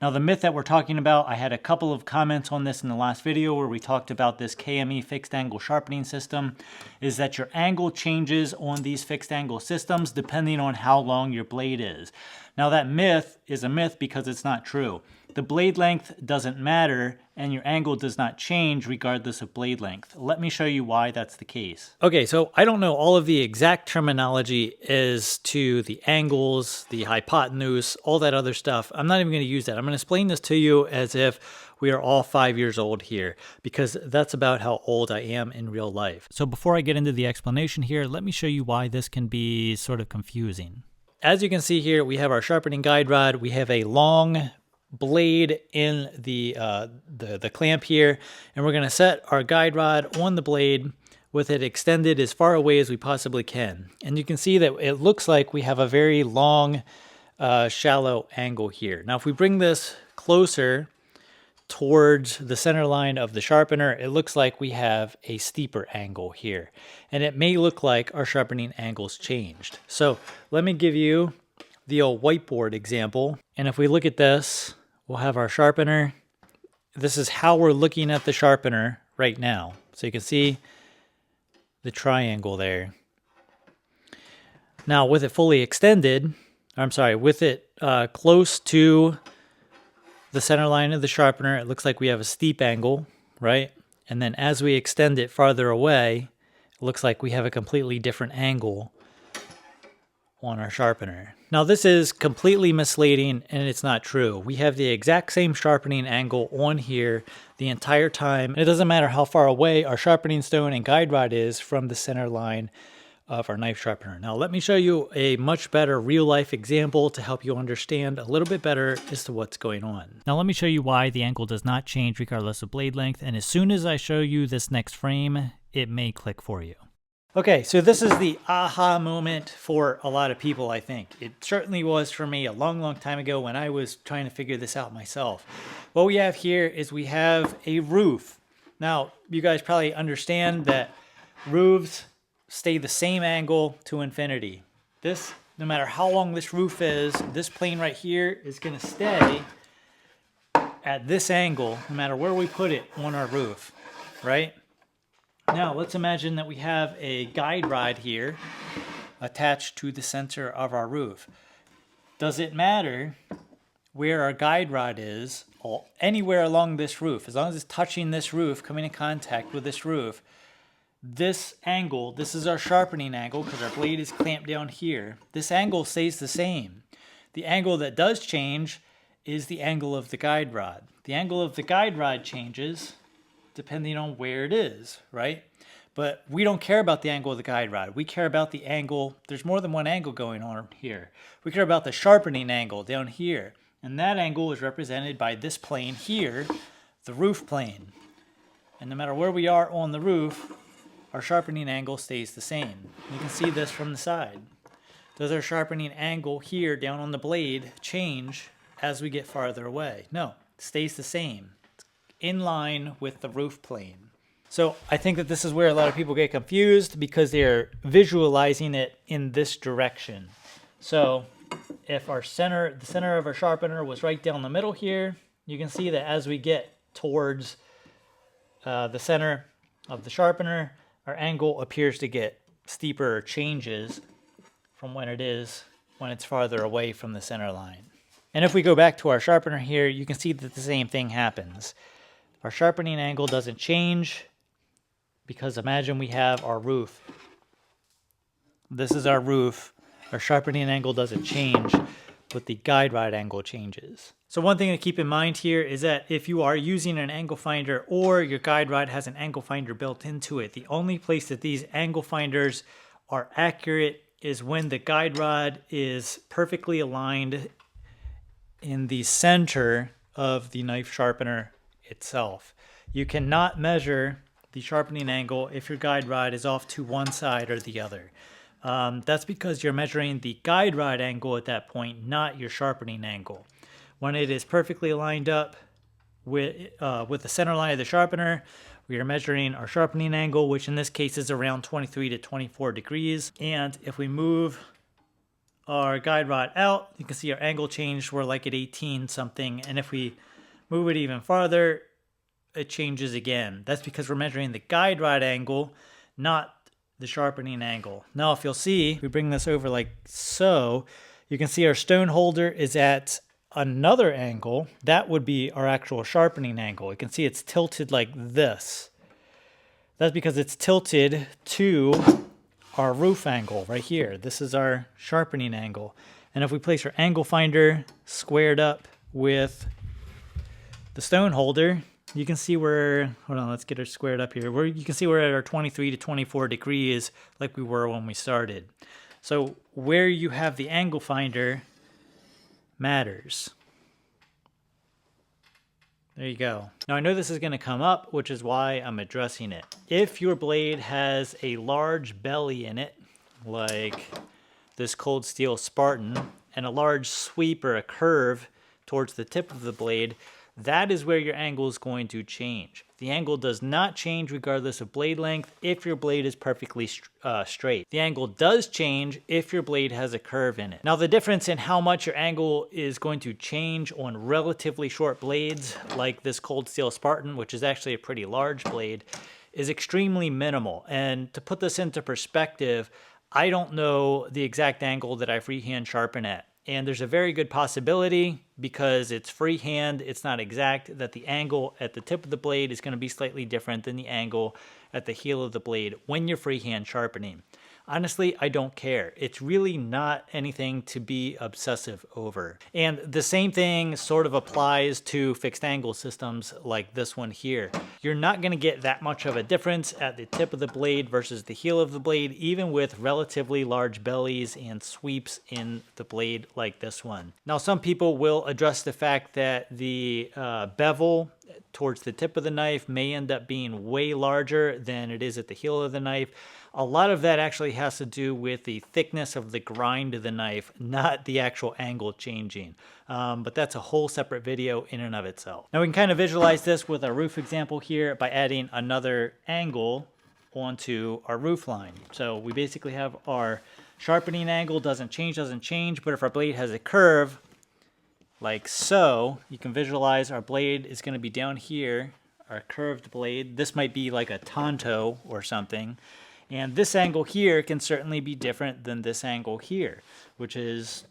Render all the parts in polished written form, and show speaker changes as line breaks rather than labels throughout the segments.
Now the myth that we're talking about, I had a couple of comments on this in the last video where we talked about this KME fixed angle sharpening system, is that your angle changes on these fixed angle systems depending on how long your blade is. Now that myth is a myth because it's not true. The blade length doesn't matter and your angle does not change regardless of blade length. Let me show you why that's the case. Okay, so I don't know all of the exact terminology as to the angles, the hypotenuse, all that other stuff. I'm not even going to use that. I'm going to explain this to you as if we are all 5 years old here, because that's about how old I am in real life. So before I get into the explanation here, let me show you why this can be sort of confusing. As you can see here, we have our sharpening guide rod. We have a long blade in the clamp here, and we're going to set our guide rod on the blade with it extended as far away as we possibly can. And you can see that it looks like we have a very long, shallow angle here. Now, if we bring this closer towards the center line of the sharpener, it looks like we have a steeper angle here. And it may look like our sharpening angle's changed. So let me give you the old whiteboard example. And if we look at this, we'll have our sharpener. This is how we're looking at the sharpener right now. So you can see the triangle there. Now with it fully extended, with it close to the center line of the sharpener, it looks like we have a steep angle, right? And then as we extend it farther away, it looks like we have a completely different angle on our sharpener. Now this is completely misleading and it's not true. We have the exact same sharpening angle on here the entire time. It doesn't matter how far away our sharpening stone and guide rod is from the center line of our knife sharpener. Now let me show you a much better real life example to help you understand a little bit better as to what's going on. Now let me show you why the angle does not change regardless of blade length, and as soon as I show you this next frame, it may click for you. Okay, so this is the aha moment for a lot of people, I think. It certainly was for me a long, long time ago when I was trying to figure this out myself. What we have here is we have a roof. Now, you guys probably understand that roofs stay the same angle to infinity. This, no matter how long this roof is, this plane right here is going to stay at this angle no matter where we put it on our roof, right? Now let's imagine that we have a guide rod here attached to the center of our roof. Does it matter where our guide rod is or anywhere along this roof? As long as it's touching this roof, coming in contact with this roof, this angle, this is our sharpening angle because our blade is clamped down here. This angle stays the same. The angle that does change is the angle of the guide rod. The angle of the guide rod changes depending on where it is, right? But we don't care about the angle of the guide rod. We care about the angle. There's more than one angle going on here. We care about the sharpening angle down here. And that angle is represented by this plane here, the roof plane. And no matter where we are on the roof, our sharpening angle stays the same. You can see this from the side. Does our sharpening angle here down on the blade change as we get farther away? No, it stays the same. It's in line with the roof plane. So I think that this is where a lot of people get confused because they're visualizing it in this direction. So if the center of our sharpener was right down the middle here, you can see that as we get towards the center of the sharpener, our angle appears to get steeper or changes from when it's farther away from the center line. And if we go back to our sharpener here, you can see that the same thing happens. Our sharpening angle doesn't change because imagine we have our roof. This is our roof. Our sharpening angle doesn't change, but the guide rod angle changes. So one thing to keep in mind here is that if you are using an angle finder or your guide rod has an angle finder built into it, the only place that these angle finders are accurate is when the guide rod is perfectly aligned in the center of the knife sharpener itself. You cannot measure the sharpening angle if your guide rod is off to one side or the other. That's because you're measuring the guide rod angle at that point, not your sharpening angle. When it is perfectly lined up with the center line of the sharpener, we are measuring our sharpening angle, which in this case is around 23 to 24 degrees. And if we move our guide rod out, you can see our angle changed. We're like at 18 something. And if we move it even farther, it changes again. That's because we're measuring the guide rod angle, not the sharpening angle. Now, if you'll see, we bring this over like so, you can see our stone holder is at another angle. That would be our actual sharpening angle. You can see it's tilted like this. That's because it's tilted to our roof angle right here. This is our sharpening angle. And if we place our angle finder squared up with the stone holder, you can see we're, hold on, let's get her squared up here. You can see we're at our 23 to 24 degrees like we were when we started. So where you have the angle finder matters. There you go. Now I know this is going to come up, which is why I'm addressing it. If your blade has a large belly in it, like this cold steel Spartan, and a large sweep or a curve towards the tip of the blade, that is where your angle is going to change. The angle does not change regardless of blade length if your blade is perfectly straight. The angle does change if your blade has a curve in it. Now the difference in how much your angle is going to change on relatively short blades like this cold steel Spartan, which is actually a pretty large blade, is extremely minimal. And to put this into perspective, I don't know the exact angle that I freehand sharpen at. And there's a very good possibility, because it's freehand, it's not exact, that the angle at the tip of the blade is going to be slightly different than the angle at the heel of the blade when you're freehand sharpening. Honestly, I don't care. It's really not anything to be obsessive over. And the same thing sort of applies to fixed angle systems like this one here. You're not going to get that much of a difference at the tip of the blade versus the heel of the blade, even with relatively large bellies and sweeps in the blade like this one. Now, some people will address the fact that the bevel towards the tip of the knife may end up being way larger than it is at the heel of the knife. A lot of that actually has to do with the thickness of the grind of the knife, not the actual angle changing. But that's a whole separate video in and of itself. Now we can kind of visualize this with our roof example here by adding another angle onto our roof line. So we basically have our sharpening angle doesn't change, but if our blade has a curve, like so, you can visualize our blade is going to be down here, our curved blade. This might be like a tanto or something. And this angle here can certainly be different than this angle here, which is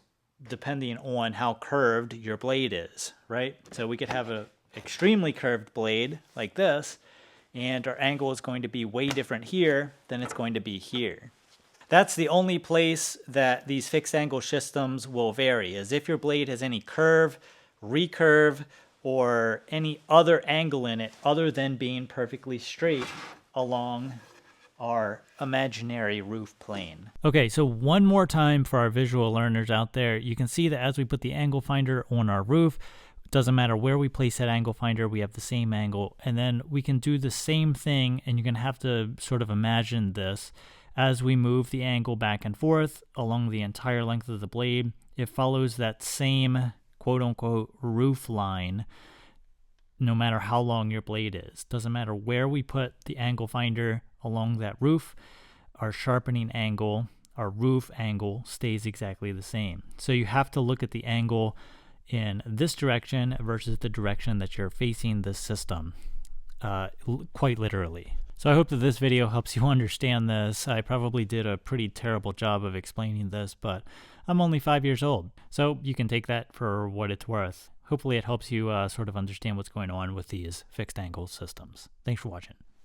depending on how curved your blade is, right? So we could have an extremely curved blade like this, and our angle is going to be way different here than it's going to be here. That's the only place that these fixed angle systems will vary, is if your blade has any curve, recurve, or any other angle in it other than being perfectly straight along our imaginary roof plane. Okay, so one more time for our visual learners out there, you can see that as we put the angle finder on our roof, it doesn't matter where we place that angle finder, we have the same angle. And then we can do the same thing, and you're going to have to sort of imagine this. As we move the angle back and forth along the entire length of the blade, it follows that same quote-unquote roof line no matter how long your blade is. Doesn't matter where we put the angle finder along that roof, our sharpening angle, our roof angle stays exactly the same. So you have to look at the angle in this direction versus the direction that you're facing the system, quite literally. So I hope that this video helps you understand this. I probably did a pretty terrible job of explaining this, but I'm only 5 years old, so you can take that for what it's worth. Hopefully it helps you sort of understand what's going on with these fixed angle systems. Thanks for watching.